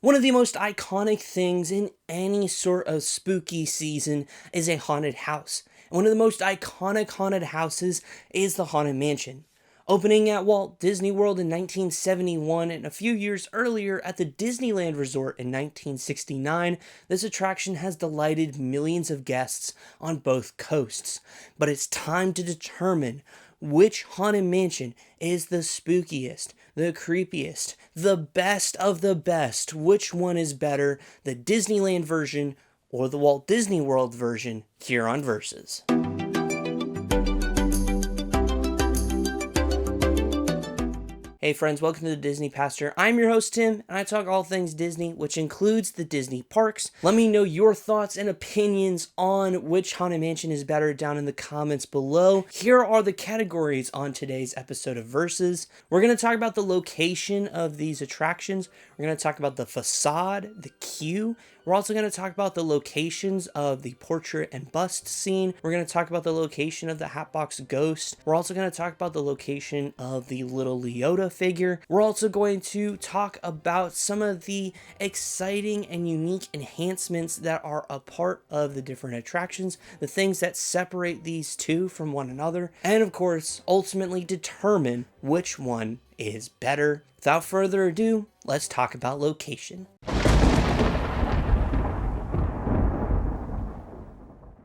One of the most iconic things in any sort of spooky season is a haunted house. And one of the most iconic haunted houses is the Haunted Mansion. Opening at Walt Disney World in 1971 and a few years earlier at the Disneyland Resort in 1969, this attraction has delighted millions of guests on both coasts. But it's time to determine which Haunted Mansion is the spookiest, the creepiest, the best of the best. Which one is better, the Disneyland version or the Walt Disney World version? Here on Versus. Hey friends, welcome to the Disney Pastor. I'm your host Tim, and I talk all things Disney, which includes the Disney parks. Let me know your thoughts and opinions on which Haunted Mansion is better down in the comments below. Here are the categories on today's episode of Versus. We're going to talk about the location of these attractions. We're going to talk about the facade, the queue. We're also going to talk about the locations of the portrait and bust scene. We're going to talk about the location of the Hatbox Ghost. We're also going to talk about the location of the little Leota figure. We're also going to talk about some of the exciting and unique enhancements that are a part of the different attractions, the things that separate these two from one another, and of course, ultimately determine which one is better. Without further ado, let's talk about location.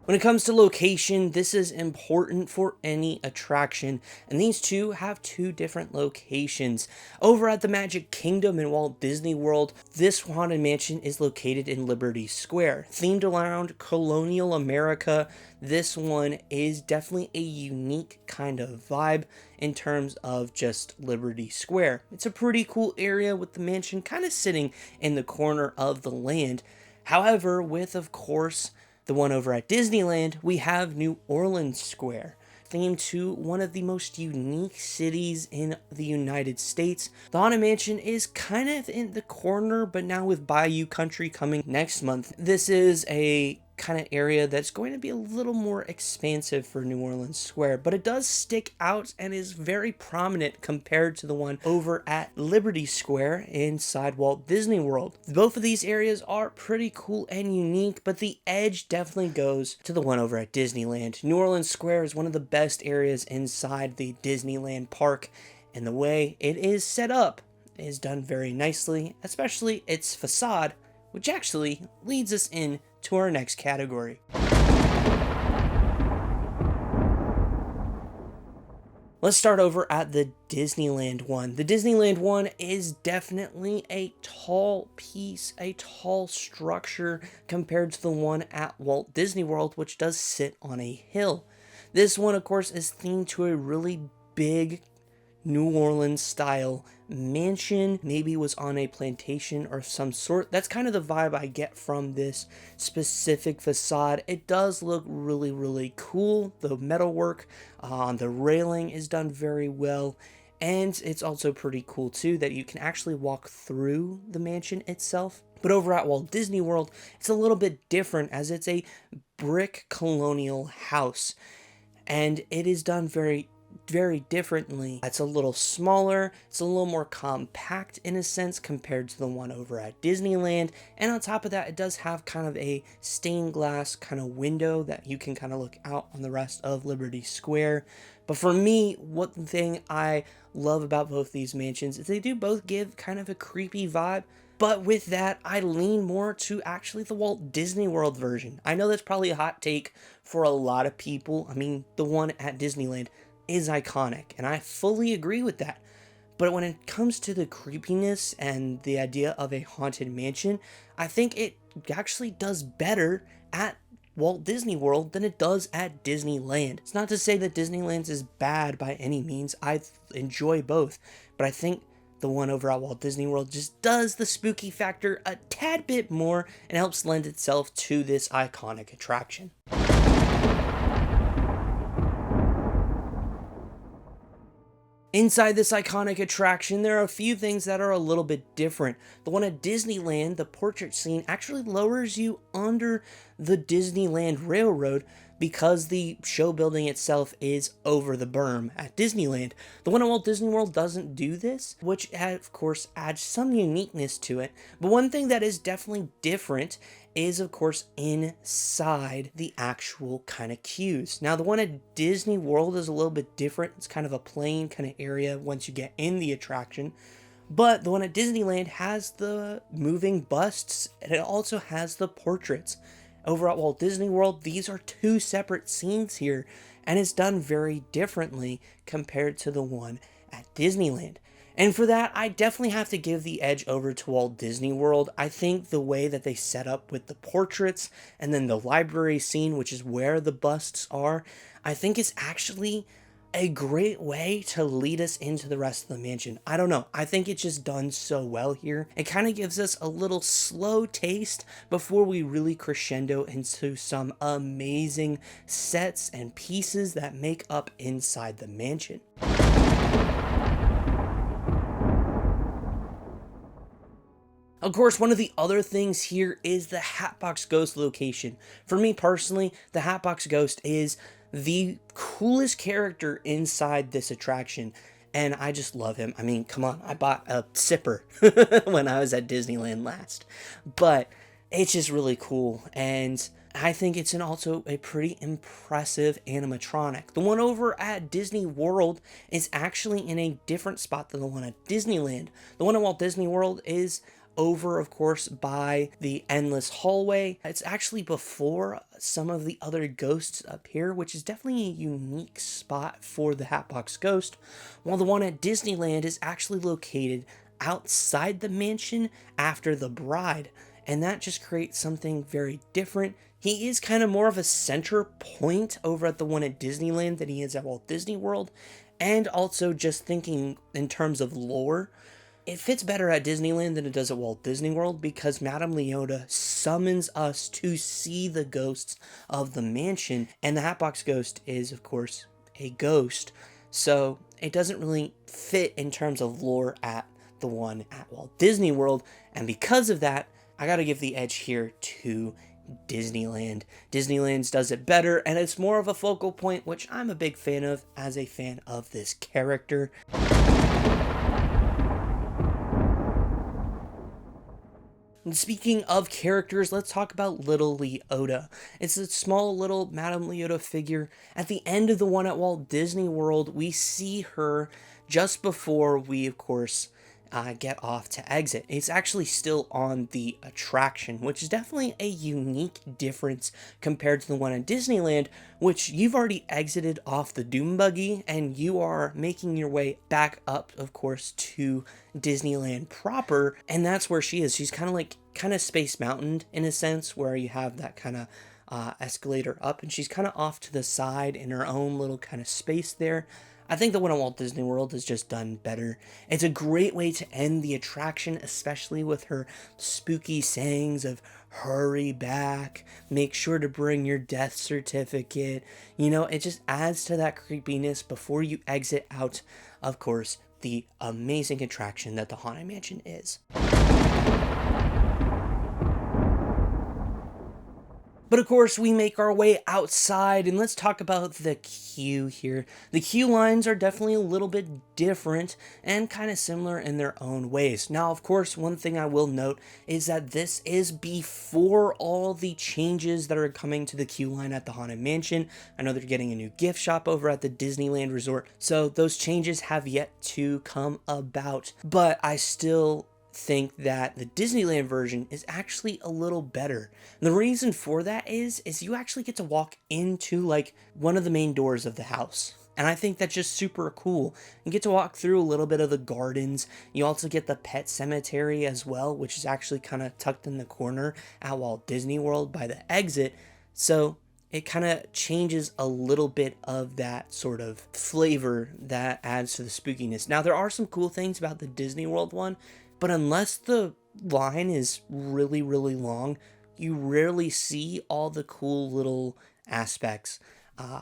When it comes to location, this is important for any attraction, and these two have two different locations. Over at the Magic Kingdom in Walt Disney World, this Haunted Mansion is located in Liberty Square. Themed around colonial America, this one is definitely a unique kind of vibe in terms of just Liberty Square. It's a pretty cool area with the mansion kind of sitting in the corner of the land. However, with, of course, the one over at Disneyland, we have New Orleans Square, themed to one of the most unique cities in the United States. The Haunted Mansion is kind of in the corner, but now with Bayou Country coming next month, this is a kind of area that's going to be a little more expansive for New Orleans Square, but it does stick out and is very prominent compared to the one over at Liberty Square inside Walt Disney World. Both of these areas are pretty cool and unique, but the edge definitely goes to the one over at Disneyland. New Orleans Square is one of the best areas inside the Disneyland park, and the way it is set up is done very nicely, especially its facade, which actually leads us in to our next category. Let's start over at the Disneyland one. The Disneyland one is definitely a tall piece, a tall structure compared to the one at Walt Disney World, which does sit on a hill. This one, of course, is themed to a really big New Orleans style mansion, maybe was on a plantation or some sort. That's kind of the vibe I get from this specific facade. It does look really cool. The metalwork on the railing is done very well, and it's also pretty cool too that you can actually walk through the mansion itself. But over at Walt Disney World, it's a little bit different as it's a brick colonial house, and it is done very differently. It's a little smaller, it's a little more compact in a sense compared to the one over at Disneyland, and on top of that, it does have kind of a stained glass kind of window that you can kind of look out on the rest of Liberty Square. But for me, one thing I love about both these mansions is they do both give kind of a creepy vibe. But with that, I lean more to actually the Walt Disney World version. I know that's probably a hot take for a lot of people. I mean, the one at Disneyland is iconic, and I fully agree with that. But when it comes to the creepiness and the idea of a haunted mansion, I think it actually does better at Walt Disney World than it does at Disneyland. It's not to say that Disneyland's is bad by any means. I enjoy both, but I think the one over at Walt Disney World just does the spooky factor a tad bit more and helps lend itself to this iconic attraction. Inside this iconic attraction, there are a few things that are a little bit different. The one at Disneyland, the portrait scene, actually lowers you under the Disneyland Railroad because the show building itself is over the berm at Disneyland. The one at Walt Disney World doesn't do this, which of course adds some uniqueness to it. But one thing that is definitely different is of course inside the actual kind of queues. Now the one at Disney World is a little bit different. It's kind of a plain kind of area once you get in the attraction. But the one at Disneyland has the moving busts, and it also has the portraits. Over at Walt Disney World, these are two separate scenes here, and it's done very differently compared to the one at Disneyland. And for that, I definitely have to give the edge over to Walt Disney World. I think the way that they set up with the portraits and then the library scene, which is where the busts are, I think it's actually a great way to lead us into the rest of the mansion. I don't know. I think it's just done so well here. It kind of gives us a little slow taste before we really crescendo into some amazing sets and pieces that make up inside the mansion. Of course, one of the other things here is the Hatbox Ghost location. For me personally, the Hatbox Ghost is the coolest character inside this attraction, and I just love him. I mean, come on, I bought a sipper when I was at Disneyland last, but it's just really cool, and I think it's also a pretty impressive animatronic. The one over at Disney World is actually in a different spot than the one at Disneyland. The one at Walt Disney World is over, of course, by the endless hallway. It's actually before some of the other ghosts up here, which is definitely a unique spot for the Hatbox Ghost, while the one at Disneyland is actually located outside the mansion after the bride, and that just creates something very different. He is kind of more of a center point over at the one at Disneyland than he is at Walt Disney World, and also just thinking in terms of lore, it fits better at Disneyland than it does at Walt Disney World because Madame Leota summons us to see the ghosts of the mansion, and the Hatbox Ghost is, of course, a ghost, so it doesn't really fit in terms of lore at the one at Walt Disney World, and because of that, I gotta give the edge here to Disneyland. Disneyland's does it better, and it's more of a focal point, which I'm a big fan of as a fan of this character. And speaking of characters, let's talk about Little Leota. It's a small little Madame Leota figure. At the end of the one at Walt Disney World, we see her just before we, of course, get off to exit. It's actually still on the attraction, which is definitely a unique difference compared to the one at Disneyland, which you've already exited off the Doom Buggy and you are making your way back up, of course, to Disneyland proper, and that's where she is. She's kind of Space Mountain in a sense, where you have that kind of escalator up, and she's kind of off to the side in her own little kind of space there. I think the one at Walt Disney World is just done better. It's a great way to end the attraction, especially with her spooky sayings of hurry back, make sure to bring your death certificate. You know, it just adds to that creepiness before you exit out, of course, the amazing attraction that the Haunted Mansion is. But of course, we make our way outside, and let's talk about the queue here. The queue lines are definitely a little bit different and kind of similar in their own ways. Now, of course, one thing I will note is that this is before all the changes that are coming to the queue line at the Haunted Mansion. I know they're getting a new gift shop over at the Disneyland Resort, so those changes have yet to come about. But I still think that the Disneyland version is actually a little better. And the reason for that is you actually get to walk into like one of the main doors of the house. And I think that's just super cool. You get to walk through a little bit of the gardens. You also get the pet cemetery as well, which is actually kind of tucked in the corner at Walt Disney World by the exit. So it kind of changes a little bit of that sort of flavor that adds to the spookiness. Now, there are some cool things about the Disney World one, but unless the line is really, really long, you rarely see all the cool little aspects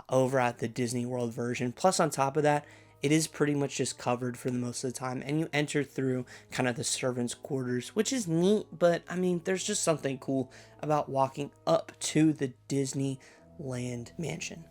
over at the Disney World version. Plus, on top of that, it is pretty much just covered for the most of the time, and you enter through kind of the servants' quarters, which is neat, but I mean, there's just something cool about walking up to the Disneyland Disneyland mansion.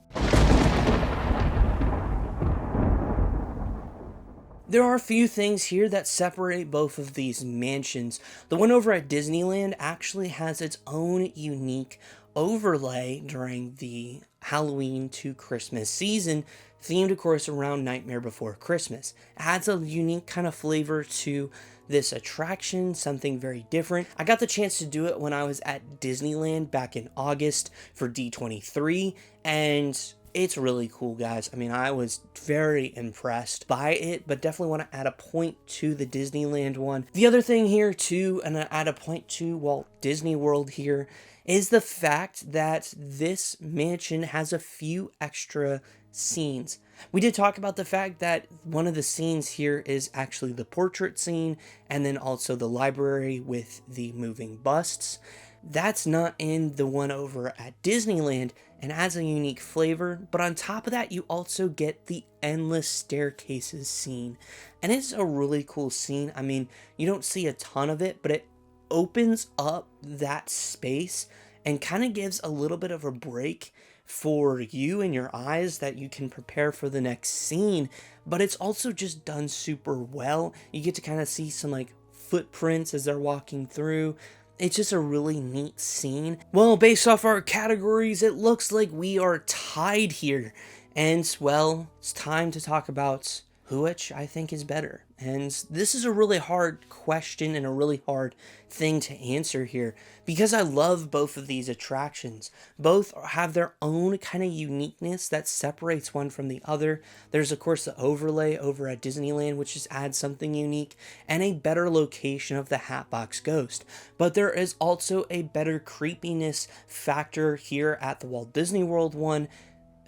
There are a few things here that separate both of these mansions. The one over at Disneyland actually has its own unique overlay during the Halloween to Christmas season, themed of course around Nightmare Before Christmas. It adds a unique kind of flavor to this attraction, something very different. I got the chance to do it when I was at Disneyland back in August for D23, and it's really cool, guys. I mean, I was very impressed by it, but definitely want to add a point to the Disneyland one. The other thing here too, and I add a point to Walt Disney World here, is the fact that this mansion has a few extra scenes. We did talk about the fact that one of the scenes here is actually the portrait scene, and then also the library with the moving busts. That's not in the one over at Disneyland and adds a unique flavor, but on top of that, you also get the endless staircases scene. And it's a really cool scene. I mean, you don't see a ton of it, but it opens up that space and kind of gives a little bit of a break for you and your eyes that you can prepare for the next scene, but it's also just done super well. You get to kind of see some like footprints as they're walking through. It's just a really neat scene. Well, based off our categories, it looks like we are tied here. And, well, it's time to talk about which I think is better. And this is a really hard question and a really hard thing to answer here, because I love both of these attractions. Both have their own kind of uniqueness that separates one from the other. There's of course the overlay over at Disneyland, which just adds something unique, and a better location of the Hatbox Ghost. But there is also a better creepiness factor here at the Walt Disney World one.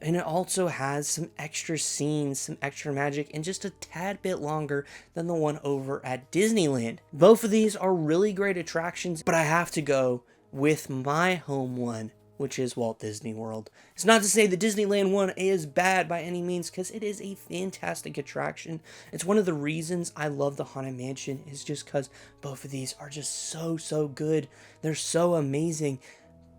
And it also has some extra scenes, some extra magic, and just a tad bit longer than the one over at Disneyland. Both of these are really great attractions, but I have to go with my home one, which is Walt Disney World. It's not to say the Disneyland one is bad by any means, because it is a fantastic attraction. It's one of the reasons I love the Haunted Mansion, is just because both of these are just so good. They're so amazing.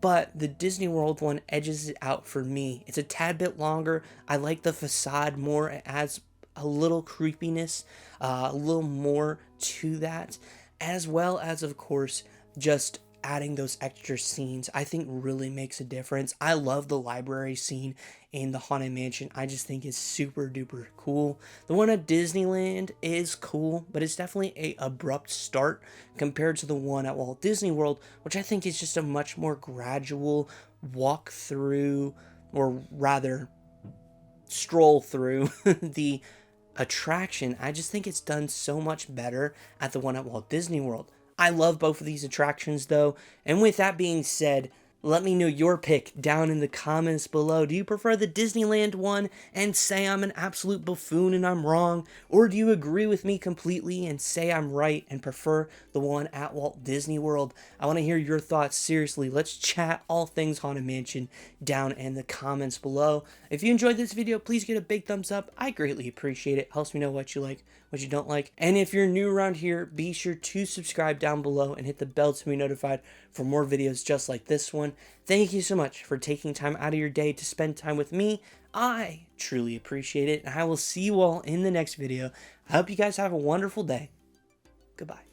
But the Disney World one edges it out for me. It's a tad bit longer. I like the facade more. It adds a little creepiness, a little more to that, as well as, of course, just adding those extra scenes, I think really makes a difference. I love the library scene in the Haunted Mansion. I just think it's super duper cool. The one at Disneyland is cool, but it's definitely a abrupt start compared to the one at Walt Disney World, which I think is just a much more gradual walk through, or rather stroll through the attraction. I just think it's done so much better at the one at Walt Disney World. I love both of these attractions though, and with that being said, let me know your pick down in the comments below. Do you prefer the Disneyland one and say I'm an absolute buffoon and I'm wrong? Or do you agree with me completely and say I'm right and prefer the one at Walt Disney World? I want to hear your thoughts. Seriously, let's chat all things Haunted Mansion down in the comments below. If you enjoyed this video, please get a big thumbs up. I greatly appreciate it. Helps me know what you like, what you don't like. And if you're new around here, be sure to subscribe down below and hit the bell to be notified for more videos just like this one. Thank you so much for taking time out of your day to spend time with me. I truly appreciate it, and I will see you all in the next video. I hope you guys have a wonderful day. Goodbye.